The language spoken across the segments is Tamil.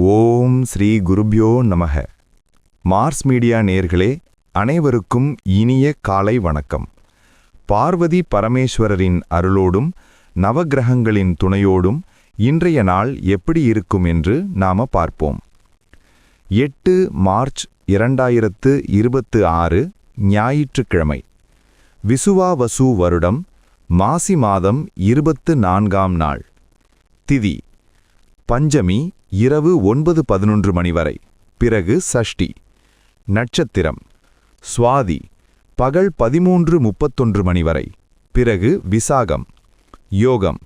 ஓம் ஸ்ரீ குருப்யோ நமக. மார்ஸ் மீடியா நேயர்களே, அனைவருக்கும் இனிய காலை வணக்கம். பார்வதி பரமேஸ்வரரின் அருளோடும் நவக்கிரகங்களின் துணையோடும் இன்றைய நாள் எப்படி இருக்கும் என்று நாம பார்ப்போம். 8 மார்ச் 2026 ஞாயிற்றுக்கிழமை, விசுவாவசு வருடம், மாசி மாதம் 24ஆம் நாள். திதி பஞ்சமி இரவு 9:11 மணி வரை, பிறகு சஷ்டி. நட்சத்திரம் சுவாதி பகல் 13:31 மணி வரை, பிறகு விசாகம். யோகம்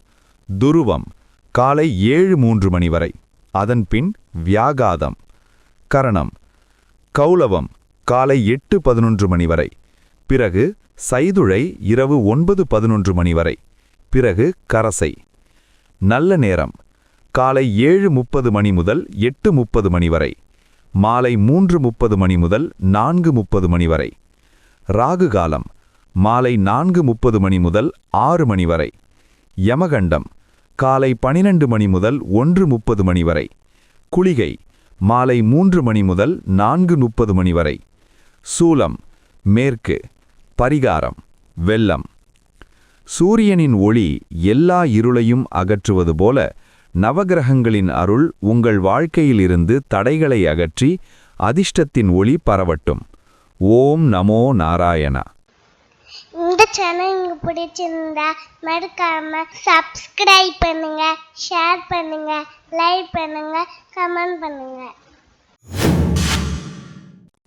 துருவம் காலை 7:03 மணி வரை, அதன்பின் வியாகாதம். கரணம் கௌலவம் காலை 8:11 மணி வரை, பிறகு சைதுளை இரவு 9:11 மணி வரை, பிறகு கரசை. நல்ல நேரம் காலை 7:30 மணி முதல் 8:30 மணி வரை, மாலை 3:30 மணி முதல் 4:30 மணி வரை. ராகு காலம் மாலை 4:30 மணி முதல் 6 மணி வரை. யமகண்டம் காலை 12 மணி முதல் 1:30 மணி வரை. குளிகை மாலை 3 மணி முதல் 4:30 மணி வரை. சூலம் மேற்கு. பரிகாரம் வெள்ளம். சூரியனின் ஒளி எல்லா இருளையும் அகற்றுவது போல நவக்கிரகங்களின் அருள் உங்கள் வாழ்க்கையிலிருந்து தடைகளை அகற்றி அதிர்ஷ்டத்தின் ஒளி பரவட்டும். ஓம் நமோ நாராயணா. இந்த சேனல் உங்களுக்கு பிடிச்சிருந்தா மறக்காம சப்ஸ்கிரைப் பண்ணுங்க, ஷேர் பண்ணுங்க, லைக் பண்ணுங்க, கமெண்ட் பண்ணுங்க.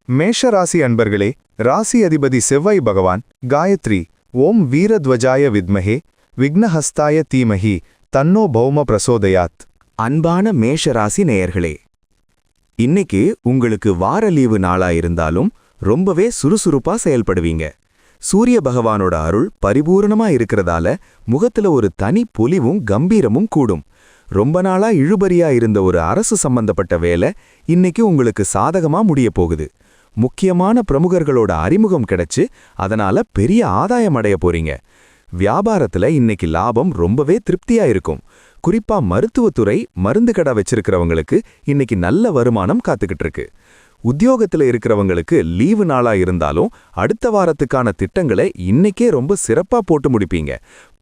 மேஷராசி அன்பர்களே, ராசி அதிபதி செவ்வாய் பகவான் காயத்ரி ஓம் வீரத்வஜாய வித்மஹே விக்னஹஸ்தாய தீமஹி தன்னோ பௌம பிரசோதயாத். அன்பான மேஷராசி நேயர்களே, இன்னைக்கு உங்களுக்கு வார லீவு நாளா இருந்தாலும் ரொம்பவே சுறுசுறுப்பா செயல்படுவீங்க. சூரிய பகவானோட அருள் பரிபூரணமா இருக்கிறதால முகத்துல ஒரு தனி பொலிவும் கம்பீரமும் கூடும். ரொம்ப நாளா இழுபறியா இருந்த ஒரு அரசு சம்பந்தப்பட்ட வேலை இன்னைக்கு உங்களுக்கு சாதகமா முடிய போகுது. முக்கியமான பிரமுகர்களோட அறிமுகம் கிடைச்சு அதனால பெரிய ஆதாயம் அடைய போறீங்க. வியாபாரத்துல இன்னைக்கு லாபம் ரொம்பவே திருப்தியா இருக்கும். குறிப்பா மருத்துவத்துறை, மருந்து கடை வச்சிருக்கிறவங்களுக்கு இன்னைக்கு நல்ல வருமானம் காத்துக்கிட்டு இருக்கு. உத்தியோகத்துல இருக்கிறவங்களுக்கு லீவு நாளா இருந்தாலும் அடுத்த வாரத்துக்கான திட்டங்களை இன்னைக்கே ரொம்ப சிறப்பா போட்டு முடிப்பீங்க.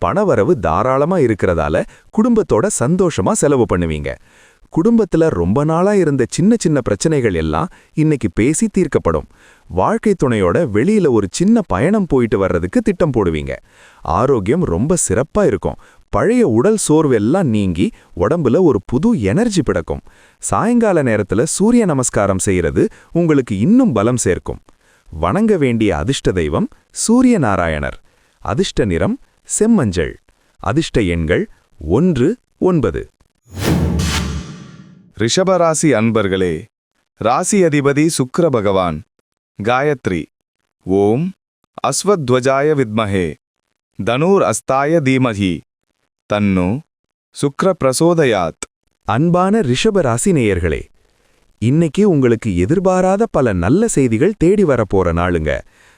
பணவரவு தாராளமா இருக்கிறதால குடும்பத்தோட சந்தோஷமா செலவு பண்ணுவீங்க. குடும்பத்துல ரொம்ப நாளா இருந்த சின்ன சின்ன பிரச்சனைகள் எல்லாம் இன்னைக்கு பேசி தீர்க்கப்படும். வாழ்க்கை துணையோட வெளியில ஒரு சின்ன பயணம் போயிட்டு வர்றதுக்கு திட்டம் போடுவீங்க. ஆரோக்கியம் ரொம்ப சிறப்பா இருக்கும். பழைய உடல் சோர்வெல்லாம் நீங்கி உடம்புல ஒரு புது எனர்ஜி பிடக்கும். சாயங்கால நேரத்துல சூரிய நமஸ்காரம் செய்யறது உங்களுக்கு இன்னும் பலம் சேர்க்கும். வணங்க வேண்டிய அதிர்ஷ்ட தெய்வம் சூரிய நாராயணர். அதிர்ஷ்ட நிறம் செம்மஞ்சள். அதிர்ஷ்ட எண்கள் 1, 9. ரிஷபராசி அன்பர்களே, ராசி அதிபதி சுக்கிர பகவான் காயத்ரி ஓம் அஸ்வத்வஜாய வித்மஹே தனூர் அஸ்தாய தீமஹி தன்னோ சுக்ர பிரசோதயாத். அன்பான ரிஷபராசி நேயர்களே, இன்னைக்கு உங்களுக்கு எதிர்பாராத பல நல்ல செய்திகள் தேடி வரப்போற நாளுங்க.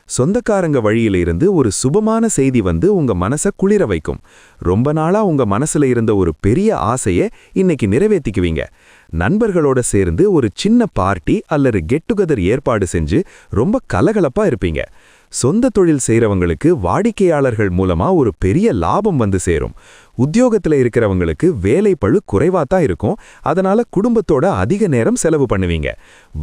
சொந்தக்காரங்க வழியில இருந்து ஒரு சுபமான செய்தி வந்து உங்க மனச குளிர வைக்கும். ரொம்ப நாளா உங்க மனசுல இருந்த ஒரு பெரிய ஆசையை இன்னைக்கு நிறைவேற்றிக்குவீங்க. நண்பர்களோட சேர்ந்து ஒரு சின்ன பார்ட்டி அல்லது கெட் டுகெதர் ஏற்பாடு செஞ்சு ரொம்ப கலகலப்பா இருப்பீங்க. சொந்த தொழில் செய்றவங்களுக்கு வாடிக்கையாளர்கள் மூலமா ஒரு பெரிய லாபம் வந்து சேரும். உத்தியோகத்துல இருக்கிறவங்களுக்கு வேலை பளு குறைவாத்தான் இருக்கும். அதனால குடும்பத்தோட அதிக நேரம் செலவு பண்ணுவீங்க.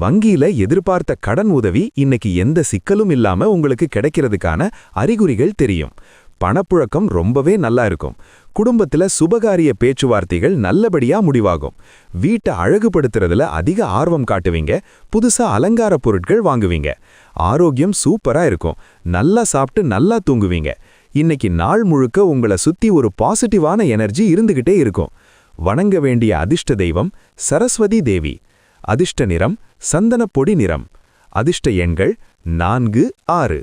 வங்கியில எதிர்பார்த்த கடன் உதவி இன்னைக்கு எந்த சிக்கலும் இல்லாம உங்களுக்கு கிடைக்கிறதுக்கான அறிகுறிகள் தெரியும். பணப்புழக்கம் ரொம்பவே நல்லா இருக்கும். குடும்பத்துல சுபகாரிய பேச்சுவார்த்தைகள் நல்லபடியா முடிவாகும். வீட்டை அழகுபடுத்துறதுல அதிக ஆர்வம் காட்டுவீங்க. புதுசா அலங்கார பொருட்கள் வாங்குவீங்க. ஆரோக்கியம் சூப்பரா இருக்கும். நல்லா சாப்பிட்டு நல்லா தூங்குவீங்க. இன்னைக்கு நாள் முழுக்க உங்களை சுத்தி ஒரு பாசிட்டிவான எனர்ஜி இருந்துகிட்டே இருக்கும். வணங்க வேண்டிய அதிர்ஷ்ட தெய்வம் சரஸ்வதி தேவி. அதிர்ஷ்ட நிறம் சந்தன பொடி நிறம். அதிர்ஷ்ட எண்கள் 4, 6.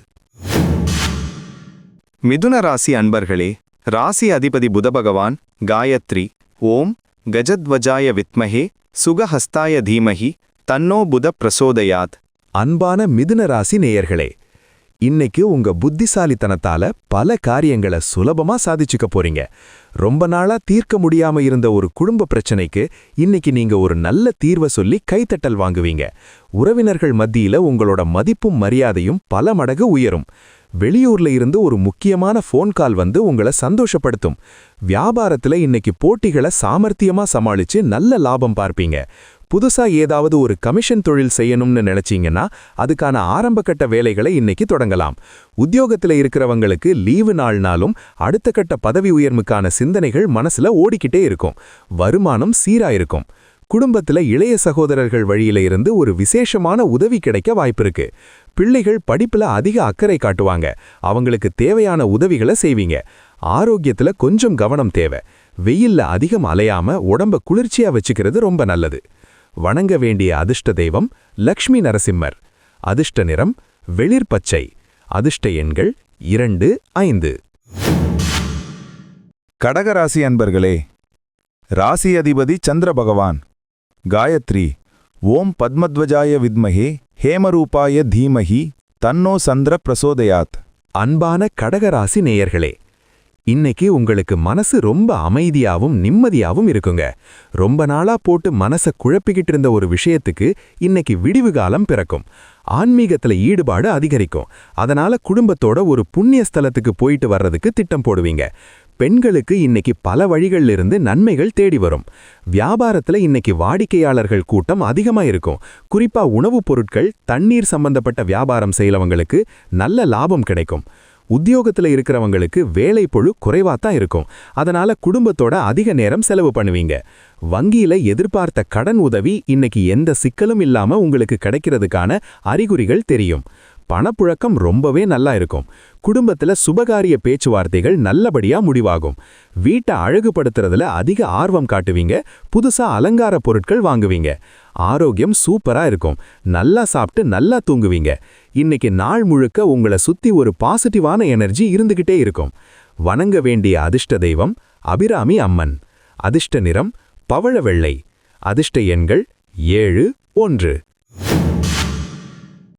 மிதுன ராசி அன்பர்களே, ராசி அதிபதி புதபகவான் காயத்ரி ஓம் கஜத்வஜாய வித்மஹே சுகஹஸ்தாய தீமஹி தன்னோ புத பிரசோதயாத். அன்பான மிதுன ராசி நேயர்களே, இன்னைக்கு உங்க புத்திசாலித்தனத்தால பல காரியங்களை சுலபமா சாதிச்சுக்க போறீங்க. ரொம்ப நாளா தீர்க்க முடியாம இருந்த ஒரு குடும்ப பிரச்சனைக்கு இன்னைக்கு நீங்க ஒரு நல்ல தீர்வை சொல்லி கைத்தட்டல் வாங்குவீங்க. உறவினர்கள் மத்தியில உங்களோட மதிப்பும் மரியாதையும் பல மடங்கு உயரும். வெளியூர்ல இருந்து ஒரு முக்கியமான ஃபோன் கால் வந்து உங்களை சந்தோஷப்படுத்தும். வியாபாரத்துல இன்னைக்கு போட்டிகளை சாமர்த்தியமா சமாளிச்சு நல்ல லாபம் பார்ப்பீங்க. புதுசா ஏதாவது ஒரு கமிஷன் தொழில் செய்யணும்னு நினைச்சீங்கன்னா அதுக்கான ஆரம்பகட்ட வேலைகளை இன்னைக்கு தொடங்கலாம். உத்தியோகத்துல இருக்கிறவங்களுக்கு லீவு நாள்னாலும் அடுத்த கட்ட பதவி உயர்வுக்கான சிந்தனைகள் மனசுல ஓடிக்கிட்டே இருக்கும். வருமானம் சீரா இருக்கும். குடும்பத்துல இளைய சகோதரர்கள் வழியில இருந்து ஒரு விசேஷமான உதவி கிடைக்க வாய்ப்பிருக்கு. பிள்ளைகள் படிப்புல அதிக அக்கறை காட்டுவாங்க. அவங்களுக்கு தேவையான உதவிகளை செய்வீங்க. ஆரோக்கியத்துல கொஞ்சம் கவனம் தேவை. வெயில்ல அதிகம் அலையாம உடம்ப குளிர்ச்சியா வச்சுக்கிறது ரொம்ப நல்லது. வணங்க வேண்டிய அதிர்ஷ்ட தெய்வம் லக்ஷ்மி நரசிம்மர். அதிர்ஷ்ட நிறம் வெளிர் பச்சை. அதிர்ஷ்ட எண்கள் 2, 5. கடகராசி அன்பர்களே, ராசி அதிபதி சந்திர பகவான். காயத்ரி. ஓம் பத்மத்வஜாய வித்மஹே ஹேமரூபாய தீமஹி தன்னோ சந்திர பிரசோதயாத். அன்பான கடகராசி நேயர்களே, இன்னைக்கு உங்களுக்கு மனசு ரொம்ப அமைதியாவும் நிம்மதியாவும் இருக்குங்க. ரொம்ப நாளா போட்டு மனச குழப்பிக்கிட்டு இருந்த ஒரு விஷயத்துக்கு இன்னைக்கு விடிவு காலம் பிறக்கும். ஆன்மீகத்துல ஈடுபாடு அதிகரிக்கும். அதனால குடும்பத்தோட ஒரு புண்ணிய ஸ்தலத்துக்கு போயிட்டு வர்றதுக்கு திட்டம் போடுவீங்க. பெண்களுக்கு இன்னைக்கு பல வழிகள்ல இருந்து நன்மைகள் தேடி வரும். வியாபாரத்துல இன்னைக்கு வாடிக்கையாளர்கள் கூட்டம் அதிகமா இருக்கும். குறிப்பா உணவுப் பொருட்கள், தண்ணீர் சம்பந்தப்பட்ட வியாபாரம் செய்யறவங்களுக்கு நல்ல லாபம் கிடைக்கும். உத்தியோகத்துல இருக்கிறவங்களுக்கு வேலைப்பொழு குறைவாத்தான் இருக்கும். அதனால குடும்பத்தோட அதிக நேரம் செலவு பண்ணுவீங்க. வங்கியில எதிர்பார்த்த கடன் உதவி இன்னைக்கு எந்த சிக்கலும் இல்லாம உங்களுக்கு கிடைக்கிறதுக்கான அறிகுறிகள் தெரியும். பணப்புழக்கம் ரொம்பவே நல்லா இருக்கும். குடும்பத்துல சுபகாரிய பேச்சுவார்த்தைகள் நல்லபடியா முடிவாகும். வீட்டை அழகுபடுத்துறதுல அதிக ஆர்வம் காட்டுவீங்க. புதுசா அலங்கார பொருட்கள் வாங்குவீங்க. ஆரோக்கியம் சூப்பரா இருக்கும். நல்லா சாப்பிட்டு நல்லா தூங்குவீங்க. இன்னைக்கு நாள் முழுக்க உங்களை சுத்தி ஒரு பாசிட்டிவான எனர்ஜி இருந்துகிட்டே இருக்கும். வணங்க வேண்டிய அதிர்ஷ்ட தெய்வம் அபிராமி அம்மன். அதிர்ஷ்ட நிறம் பவழ வெள்ளை. அதிர்ஷ்ட எண்கள் 7, 1.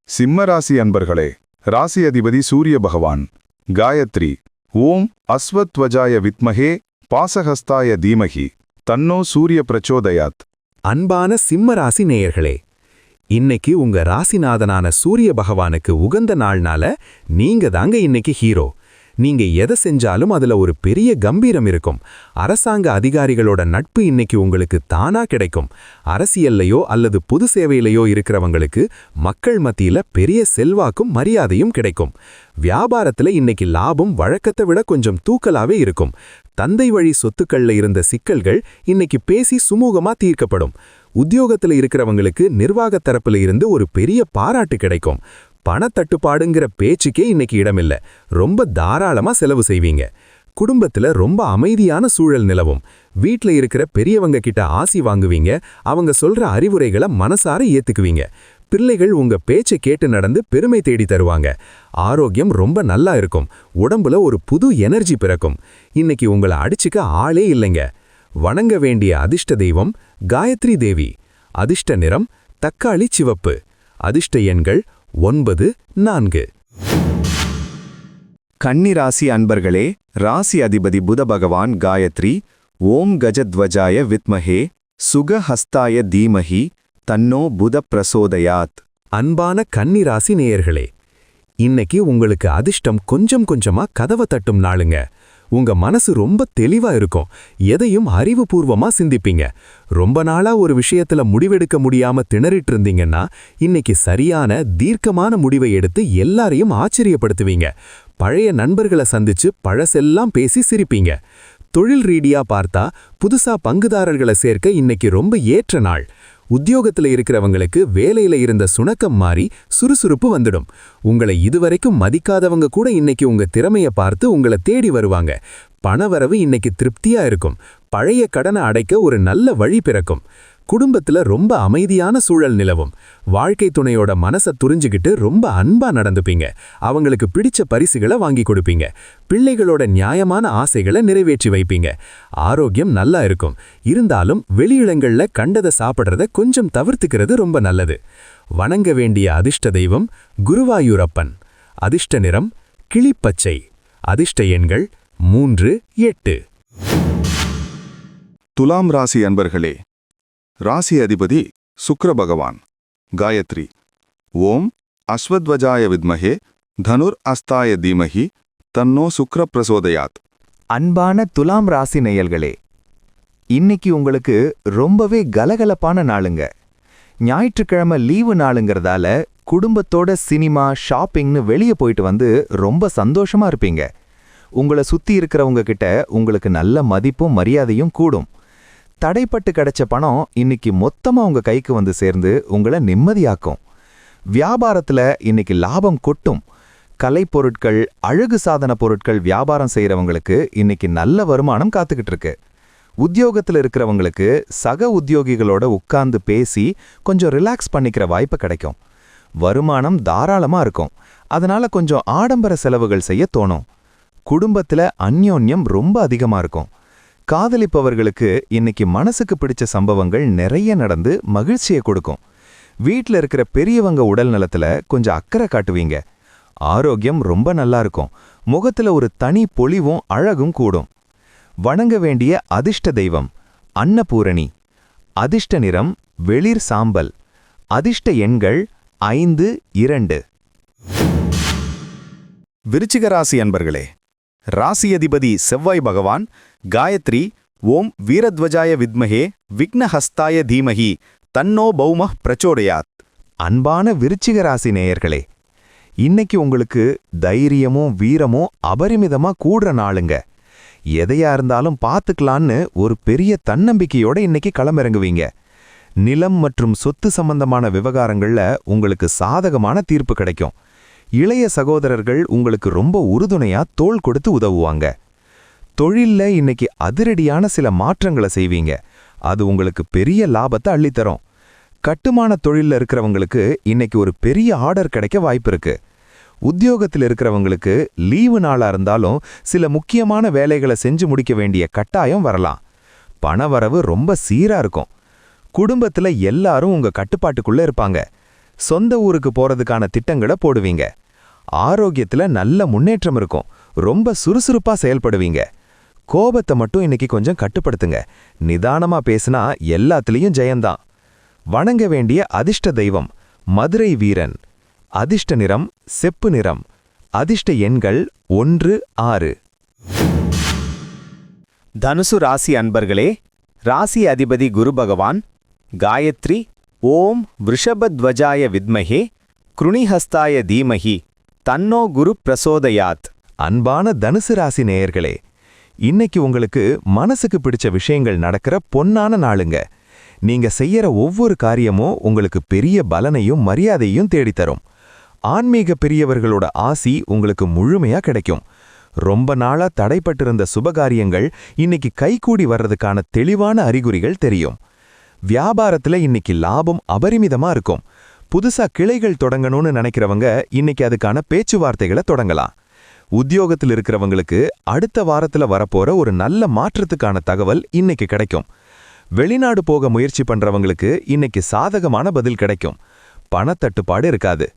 சிம்மராசி அன்பர்களே, ராசி அதிபதி சூரிய பகவான். காயத்ரி. ஓம் அஸ்வத்வஜாய வித்மஹே பாசஹஸ்தாய தீமஹி தன்னோ சூரிய பிரச்சோதயாத். அன்பான சிம்மராசி நேயர்களே, இன்னைக்கு உங்க ராசிநாதனான சூரிய பகவானுக்கு உகந்த நாள்னால நீங்க தாங்க இன்னைக்கு ஹீரோ. நீங்க எதை செஞ்சாலும் அதுல ஒரு பெரிய கம்பீரம் இருக்கும். அரசாங்க அதிகாரிகளோட நட்பு இன்னைக்கு உங்களுக்கு தானா கிடைக்கும். அரசியல்லையோ அல்லது பொது சேவையிலையோ இருக்கிறவங்களுக்கு மக்கள் மத்தியில பெரிய செல்வாக்கும் மரியாதையும் கிடைக்கும். வியாபாரத்துல இன்னைக்கு லாபம் வழக்கத்தை விட கொஞ்சம் தூக்கலாவே இருக்கும். தந்தை வழி சொத்துக்கள்ல இருந்த சிக்கல்கள் இன்னைக்கு பேசி சுமூகமா தீர்க்கப்படும். உத்தியோகத்துல இருக்கிறவங்களுக்கு நிர்வாகத் தரப்புல இருந்து ஒரு பெரிய பாராட்டு கிடைக்கும். பணத்தட்டுப்பாடுங்கிற பேச்சுக்கே இன்னைக்கு இடமில்ல. ரொம்ப தாராளமா செலவு செய்வீங்க. குடும்பத்துல ரொம்ப அமைதியான சூழல் நிலவும். வீட்ல இருக்கிற பெரியவங்க கிட்ட ஆசி வாங்குவீங்க. அவங்க சொல்ற அறிவுரைகளை மனசார ஏத்துக்குவீங்க. பிள்ளைகள் உங்க பேச்சை கேட்டு நடந்து பெருமை தேடி தருவாங்க. ஆரோக்கியம் ரொம்ப நல்லா இருக்கும். உடம்புல ஒரு புது எனர்ஜி பிறக்கும். இன்னைக்கு உங்களை அடிச்சுக்க ஆளே இல்லைங்க. வணங்க வேண்டிய அதிர்ஷ்ட தெய்வம் காயத்ரி தேவி. அதிர்ஷ்ட நிறம் தக்காளி சிவப்பு. அதிர்ஷ்ட எண்கள் 9, 4. கன்னிராசி அன்பர்களே, ராசி அதிபதி புத பகவான். காயத்ரி. ஓம் கஜத்வஜாய வித்மஹே சுகஹஸ்தாய தீமஹி தன்னோ புத பிரசோதயாத். அன்பான கன்னிராசி நேயர்களே, இன்னைக்கு உங்களுக்கு அதிர்ஷ்டம் கொஞ்சம் கொஞ்சமா கதவை தட்டும் நாளுங்க. உங்க மனசு ரொம்ப தெளிவா இருக்கும். எதையும் அறிவுபூர்வமா சிந்திப்பீங்க. ரொம்ப நாளா ஒரு விஷயத்துல முடிவெடுக்க முடியாம திணறிட்டு இருந்தீங்கன்னா இன்னைக்கு சரியான தீர்க்கமான முடிவை எடுத்து எல்லாரையும் ஆச்சரியப்படுத்துவீங்க. பழைய நண்பர்களை சந்திச்சு பழசெல்லாம் பேசி சிரிப்பீங்க. தொழில் ரீதியா பார்த்தா புதுசா பங்குதாரர்களை சேர்க்க இன்னைக்கு ரொம்ப ஏற்ற நாள். உத்தியோகத்துல இருக்கிறவங்களுக்கு வேலையில இருந்த சுணக்கம் மாறி சுறுசுறுப்பு வந்துடும். உங்களை இதுவரைக்கும் மதிக்காதவங்க கூட இன்னைக்கு உங்க திறமைய பார்த்து உங்களை தேடி வருவாங்க. பணவரவு இன்னைக்கு திருப்தியா இருக்கும். பழைய கடனை அடைக்க ஒரு நல்ல வழி பிறக்கும். குடும்பத்துல ரொம்ப அமைதியான சூழல் நிலவும். வாழ்க்கை துணையோட மனசை துரிஞ்சுக்கிட்டு ரொம்ப அன்பா நடந்துப்பீங்க. அவங்களுக்கு பிடிச்ச பரிசுகளை வாங்கி கொடுப்பீங்க. பிள்ளைகளோட நியாயமான ஆசைகளை நிறைவேற்றி வைப்பீங்க. ஆரோக்கியம் நல்லா இருக்கும். இருந்தாலும் வெளியிடங்கள்ல கண்டதை சாப்பிட்றத கொஞ்சம் தவிர்த்துக்கிறது ரொம்ப நல்லது. வணங்க வேண்டிய அதிர்ஷ்ட தெய்வம் குருவாயூரப்பன். அதிர்ஷ்ட நிறம் கிளிப்பச்சை. அதிர்ஷ்ட எண்கள் 3, 8. துலாம் ராசி அன்பர்களே, ராசி அதிபதி சுக்கிர பகவான். காயத்ரி. ஓம் அஸ்வத்வஜாய வித்மஹே தனுர் அஸ்தாய தீமஹி தன்னோ சுக்ர பிரசோதயாத். அன்பான துலாம் ராசி நேயர்களே, இன்னைக்கு உங்களுக்கு ரொம்பவே கலகலப்பான நாளுங்க. ஞாயிற்றுக்கிழமை லீவு நாளுங்கிறதால குடும்பத்தோட சினிமா ஷாப்பிங்னு வெளியே போயிட்டு வந்து ரொம்ப சந்தோஷமா இருப்பீங்க. உங்களை சுத்தி இருக்கிறவங்க கிட்ட உங்களுக்கு நல்ல மதிப்பும் மரியாதையும் கூடும். தடைப்பட்டு கிடைச்ச பணம் இன்னைக்கு மொத்தமா உங்க கைக்கு வந்து சேர்ந்து உங்களை நிம்மதியாக்கும். வியாபாரத்துல இன்னைக்கு லாபம் கொட்டும். கலைப்பொருட்கள், அழகு சாதன பொருட்கள் வியாபாரம் செய்யறவங்களுக்கு இன்னைக்கு நல்ல வருமானம் காத்துக்கிட்டு இருக்கு. உத்தியோகத்தில் இருக்கிறவங்களுக்கு சக உத்தியோகிகளோட உட்கார்ந்து பேசி கொஞ்சம் ரிலாக்ஸ் பண்ணிக்கிற வாய்ப்பு கிடைக்கும். வருமானம் தாராளமா இருக்கும். அதனால கொஞ்சம் ஆடம்பர செலவுகள் செய்ய தோணும். குடும்பத்துல அந்யோன்யம் ரொம்ப அதிகமா இருக்கும். காதலிப்பவர்களுக்கு இன்னைக்கு மனசுக்கு பிடிச்ச சம்பவங்கள் நிறைய நடந்து மகிழ்ச்சியை கொடுக்கும். வீட்டில் இருக்கிற பெரியவங்க உடல் நலத்துல கொஞ்சம் அக்கறை காட்டுவீங்க. ஆரோக்கியம் ரொம்ப நல்லா இருக்கும். முகத்துல ஒரு தனி பொலிவும் அழகும் கூடும். வணங்க வேண்டிய அதிர்ஷ்ட தெய்வம் அன்னபூரணி. அதிர்ஷ்ட நிறம் வெளிர் சாம்பல். அதிர்ஷ்ட எண்கள் 5, 2. விருச்சிக ராசி அன்பர்களே, ராசி அதிபதி செவ்வாய் பகவான். காயத்ரி. ஓம் வீரத்வஜாய வித்மஹே விக்னஹஸ்தாய தீமஹி தன்னோ பௌமः பிரச்சோதயாத். அன்பான விருச்சிக ராசி நேயர்களே, இன்னைக்கு உங்களுக்கு தைரியமும் வீரமும் அபரிமிதமா கூடுற நாளுங்க. எதையா இருந்தாலும் பார்த்துக்கலான்னு ஒரு பெரிய தன்னம்பிக்கையோட இன்னைக்கு களமிறங்குவீங்க. நிலம் மற்றும் சொத்து சம்பந்தமான விவகாரங்கள்ல உங்களுக்கு சாதகமான தீர்ப்பு கிடைக்கும். இளைய சகோதரர்கள் உங்களுக்கு ரொம்ப உறுதுணையா தோள் கொடுத்து உதவுவாங்க. தொழில்ல இன்னைக்கு அதிரடியான சில மாற்றங்களை செய்வீங்க. அது உங்களுக்கு பெரிய லாபத்தை அள்ளித்தரும். கட்டுமான தொழில்ல இருக்கிறவங்களுக்கு இன்னைக்கு ஒரு பெரிய ஆர்டர் கிடைக்க வாய்ப்பு இருக்கு. உத்தியோகத்தில் இருக்கிறவங்களுக்கு லீவு நாளா இருந்தாலும் சில முக்கியமான வேலைகளை செஞ்சு முடிக்க வேண்டிய கட்டாயம் வரலாம். பணவரவு ரொம்ப சீரா இருக்கும். குடும்பத்துல எல்லாரும் உங்க கட்டுப்பாட்டுக்குள்ள இருப்பாங்க. சொந்த ஊருக்கு போறதுக்கான திட்டங்களை போடுவீங்க. ஆரோக்கியத்துல நல்ல முன்னேற்றம் இருக்கும். ரொம்ப சுறுசுறுப்பா செயல்படுவீங்க. கோபத்தை மட்டும் இன்னைக்கு கொஞ்சம் கட்டுப்படுத்துங்க. நிதானமா பேசினா எல்லாத்துலயும் ஜெயந்தான். வணங்க வேண்டிய அதிர்ஷ்ட தெய்வம் மதுரை வீரன். அதிர்ஷ்ட நிறம் செப்பு நிறம். அதிர்ஷ்ட எண்கள் 1, 6. தனுசு ராசி அன்பர்களே, ராசி அதிபதி குரு பகவான். காயத்ரி. ஓம் விருஷபத்வஜாய வித்மஹே க்ருணிஹஸ்தாய தீமஹி தன்னோ குரு பிரசோதயாத். அன்பான தனுசு ராசி நேயர்களே, இன்னைக்கு உங்களுக்கு மனசுக்கு பிடிச்ச விஷயங்கள் நடக்கிற பொன்னான நாளுங்க. நீங்க செய்யற ஒவ்வொரு காரியமும் உங்களுக்கு பெரிய பலனையும் மரியாதையும் தேடித்தரும். ஆன்மீக பெரியவர்களோட ஆசி உங்களுக்கு முழுமையா கிடைக்கும். ரொம்ப நாளா தடைப்பட்டிருந்த சுபகாரியங்கள் இன்னைக்கு கைகூடி வர்றதுக்கான தெளிவான அறிகுறிகள் தெரியும். வியாபாரத்துல இன்னைக்கு லாபம் அபரிமிதமா இருக்கும். புதுசா கிளைகள் தொடங்கணும்னு நினைக்கிறவங்க இன்னைக்கு அதுக்கான பேச்சுவார்த்தைகளை தொடங்கலாம். உத்தியோகத்தில் இருக்கிறவங்களுக்கு அடுத்த வாரத்துல வரப்போற ஒரு நல்ல மாற்றத்துக்கான தகவல் இன்னைக்கு கிடைக்கும். வெளிநாடு போக முயற்சி பண்றவங்களுக்கு இன்னைக்கு சாதகமான பதில் கிடைக்கும். பணத்தட்டுப்பாடு இருக்காது.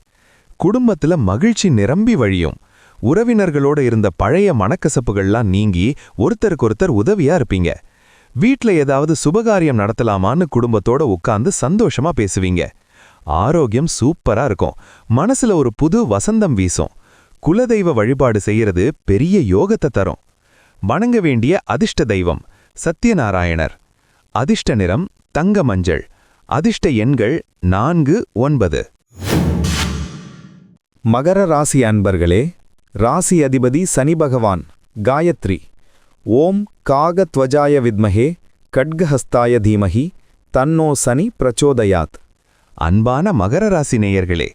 குடும்பத்துல மகிழ்ச்சி நிரம்பி வழியும். உறவினர்களோட இருந்த பழைய மனக்கசப்புகள்லாம் நீங்கி ஒருத்தருக்கொருத்தர் உதவியா இருப்பீங்க. வீட்ல ஏதாவது சுபகாரியம் நடத்தலாமான்னு குடும்பத்தோட உட்கார்ந்து சந்தோஷமா பேசுவீங்க. ஆரோக்கியம் சூப்பரா இருக்கும். மனசுல ஒரு புது வசந்தம் வீசும். குலதெய்வ வழிபாடு செய்யறது பெரிய யோகத்தை தரும். வணங்க வேண்டிய அதிர்ஷ்ட தெய்வம் சத்யநாராயணர். அதிர்ஷ்ட நிறம் தங்க மஞ்சள். அதிர்ஷ்ட எண்கள் 4, 9. மகர ராசி அன்பர்களே, ராசி அதிபதி சனி பகவான். காயத்ரி. ஓம் காகத்வஜாய வித்மஹே கட்கஹஸ்தாய தீமஹி தன்னோ சனி பிரச்சோதயாத். அன்பான மகர ராசி நேயர்களே,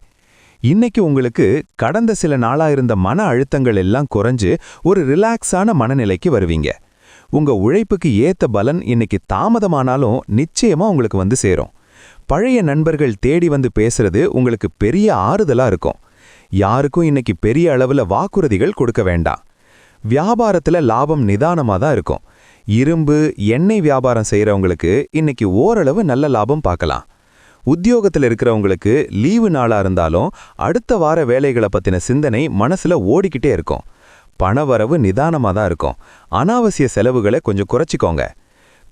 இன்னைக்கு உங்களுக்கு கடந்த சில நாளா இருந்த மன அழுத்தங்கள் எல்லாம் குறைஞ்சு ஒரு ரிலாக்ஸான மனநிலைக்கு வருவீங்க. உங்க உழைப்புக்கு ஏத்த பலன் இன்னைக்கு தாமதமானாலும் நிச்சயமா உங்களுக்கு வந்து சேரும். பழைய நண்பர்கள் தேடி வந்து பேசுறது உங்களுக்கு பெரிய ஆறுதலா இருக்கும். யாருக்கும் இன்னைக்கு பெரிய அளவுல வாக்குறுதிகள் கொடுக்க வேண்டாம். வியாபாரத்துல லாபம் நிதானமா தான் இருக்கும். இரும்பு, எண்ணெய் வியாபாரம் செய்யறவங்களுக்கு இன்னைக்கு ஓரளவு நல்ல லாபம் பார்க்கலாம். உத்தியோகத்தில் இருக்கிறவங்களுக்கு லீவு நாளா இருந்தாலும் அடுத்த வார வேலைகளை பத்தின சிந்தனை மனசுல ஓடிக்கிட்டே இருக்கும். பணவரவு நிதானமா தான் இருக்கும். அனாவசிய செலவுகளை கொஞ்சம் குறைச்சிக்கோங்க.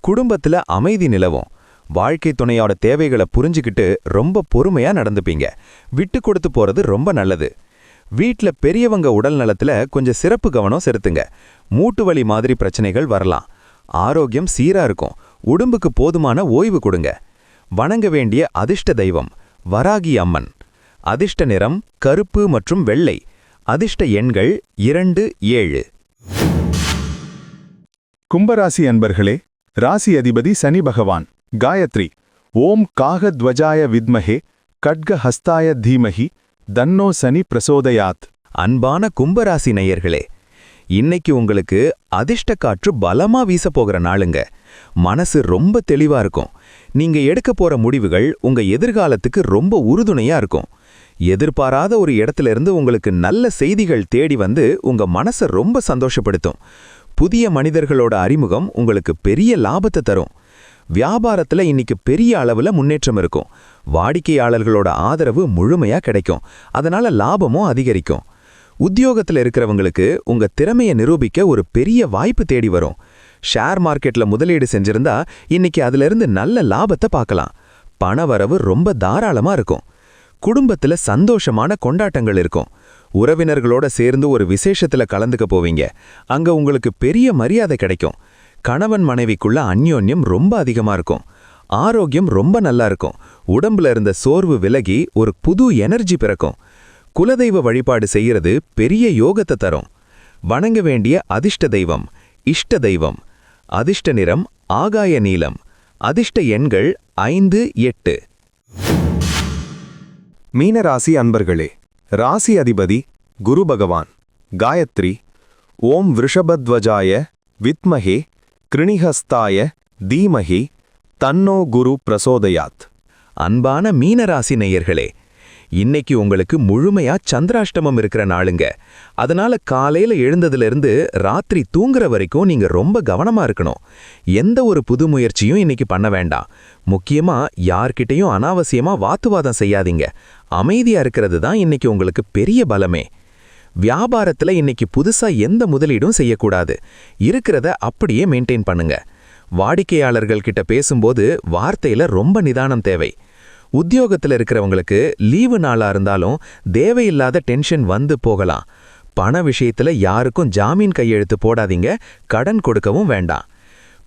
குடும்பத்துல அமைதி நிலவும். வாழ்க்கை துணையோட தேவைகளை புரிஞ்சுக்கிட்டு ரொம்ப பொறுமையா நடந்துப்பீங்க. விட்டு கொடுத்து போறது ரொம்ப நல்லது. வீட்ல பெரியவங்க உடல் நலத்துல கொஞ்சம் சிறப்பு கவனம் செலுத்துங்க. மூட்டு வலி மாதிரி பிரச்சனைகள் வரலாம். ஆரோக்கியம் சீரா இருக்கும். உடம்புக்கு போதுமான ஓய்வு கொடுங்க. வணங்க வேண்டிய அதிர்ஷ்ட தெய்வம் வராகி அம்மன். அதிர்ஷ்ட நிறம் கருப்பு மற்றும் வெள்ளை. அதிர்ஷ்ட எண்கள் 2, 7. கும்பராசி அன்பர்களே, ராசி அதிபதி சனி பகவான். காயத்ரி. ஓம் காகத்வஜாய வித்மஹே கட்கஹஸ்தாய தீமஹி தன்னோ சனி பிரசோதயாத். அன்பான கும்பராசி நேயர்களே, இன்னைக்கு உங்களுக்கு அதிர்ஷ்ட காற்று பலமா வீச போகிற நாளுங்க. மனசு ரொம்ப தெளிவா இருக்கும். நீங்க எடுக்க போற முடிவுகள் உங்க எதிர்காலத்துக்கு ரொம்ப உறுதுணையா இருக்கும். எதிர்பாராத ஒரு இடத்துல இருந்து உங்களுக்கு நல்ல செய்திகள் தேடி வந்து உங்க மனசை ரொம்ப சந்தோஷப்படுத்தும். புதிய மனிதர்களோட அறிமுகம் உங்களுக்கு பெரிய லாபத்தை தரும். வியாபாரத்துல இன்னைக்கு பெரிய அளவுல முன்னேற்றம் இருக்கும். வாடிக்கையாளர்களோட ஆதரவு முழுமையா கிடைக்கும். அதனால லாபமும் அதிகரிக்கும். உத்தியோகத்துல இருக்கிறவங்களுக்கு உங்க திறமையை நிரூபிக்க ஒரு பெரிய வாய்ப்பு தேடி வரும். ஷேர் மார்க்கெட்ல முதலீடு செஞ்சிருந்தா இன்னைக்கு அதிலிருந்து நல்ல லாபத்தை பார்க்கலாம். பணவரவு ரொம்ப தாராளமா இருக்கும். குடும்பத்துல சந்தோஷமான கொண்டாட்டங்கள் இருக்கும். உறவினர்களோட சேர்ந்து ஒரு விசேஷத்துல கலந்துக்க போவீங்க. அங்க உங்களுக்கு பெரிய மரியாதை கிடைக்கும். கணவன் மனைவிக்குள்ள அந்யோன்யம் ரொம்ப அதிகமா இருக்கும். ஆரோக்கியம் ரொம்ப நல்லா இருக்கும். உடம்புல இருந்த சோர்வு விலகி ஒரு புது எனர்ஜி பிறக்கும். குலதெய்வ வழிபாடு செய்யறது பெரிய யோகத்தை தரும். வணங்க வேண்டிய அதிர்ஷ்ட தெய்வம் இஷ்ட தெய்வம். அதிர்ஷ்ட நிறம் ஆகாய நீலம். அதிர்ஷ்ட எண்கள் 5, 8. மீனராசி அன்பர்களே, ராசி அதிபதி குரு பகவான். காயத்ரி. ஓம் விருஷபத்வஜாய வித்மஹே கிருணிஹஸ்தாய தீமஹி தன்னோ குரு பிரசோதயாத். அன்பான மீனராசி நேயர்களே, இன்னைக்கு உங்களுக்கு முழுமையா சந்திராஷ்டமம் இருக்கிற நாளுங்க. அதனால காலையில எழுந்ததிலிருந்து ராத்திரி தூங்குற வரைக்கும் நீங்க ரொம்ப கவனமா இருக்கணும். எந்த ஒரு புது முயற்சியும் இன்னைக்கு பண்ண வேண்டாம். முக்கியமா யார்கிட்டையும் அனாவசியமா வாக்குவாதம் செய்யாதீங்க. அமைதியா இருக்கிறது தான் இன்னைக்கு உங்களுக்கு பெரிய பலமே. வியாபாரத்துல இன்னைக்கு புதுசா எந்த முதலீடும் செய்யக்கூடாது. இருக்கிறத அப்படியே மெயின்டைன் பண்ணுங்க. வாடிக்கையாளர்கள் கிட்ட பேசும்போது வார்த்தையில ரொம்ப நிதானம் தேவை. உத்தியோகத்தில் இருக்கிறவங்களுக்கு லீவு நாளா இருந்தாலும் தேவையில்லாத டென்ஷன் வந்து போகலாம். பண விஷயத்துல யாருக்கும் ஜாமீன் கையெழுத்து போடாதீங்க. கடன் கொடுக்கவும் வேண்டாம்.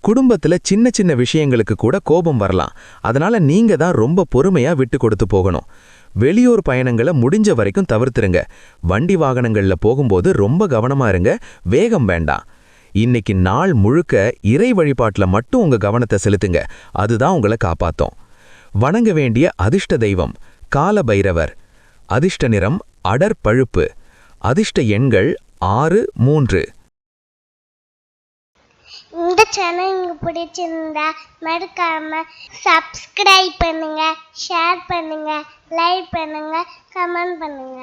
குடும்பத்துல சின்ன சின்ன விஷயங்களுக்கு கூட கோபம் வரலாம். அதனால நீங்க தான் ரொம்ப பொறுமையா விட்டு கொடுத்து போகணும். வெளியூர் பயணங்களை முடிஞ்ச வரைக்கும் தவிர்த்துருங்க. வண்டி வாகனங்கள்ல போகும்போது ரொம்ப கவனமா இருங்க. வேகம் வேண்டாம். இன்னைக்கு நாள் முழுக்க இறை வழிபாட்டுல மட்டும் உங்க கவனத்தை செலுத்துங்க. அதுதான் உங்களை காப்பாத்தும். வணங்க வேண்டிய அதிர்ஷ்ட தெய்வம் கால பைரவர். அதிர்ஷ்ட நிறம் அடர் பழுப்பு. அதிர்ஷ்ட எண்கள் 6, 3. இந்த சேனல் உங்களுக்கு பிடிச்சிருந்தா மறக்காம சப்ஸ்கிரைப் பண்ணுங்க, ஷேர் பண்ணுங்க, லைக் பண்ணுங்க, கமெண்ட் பண்ணுங்க.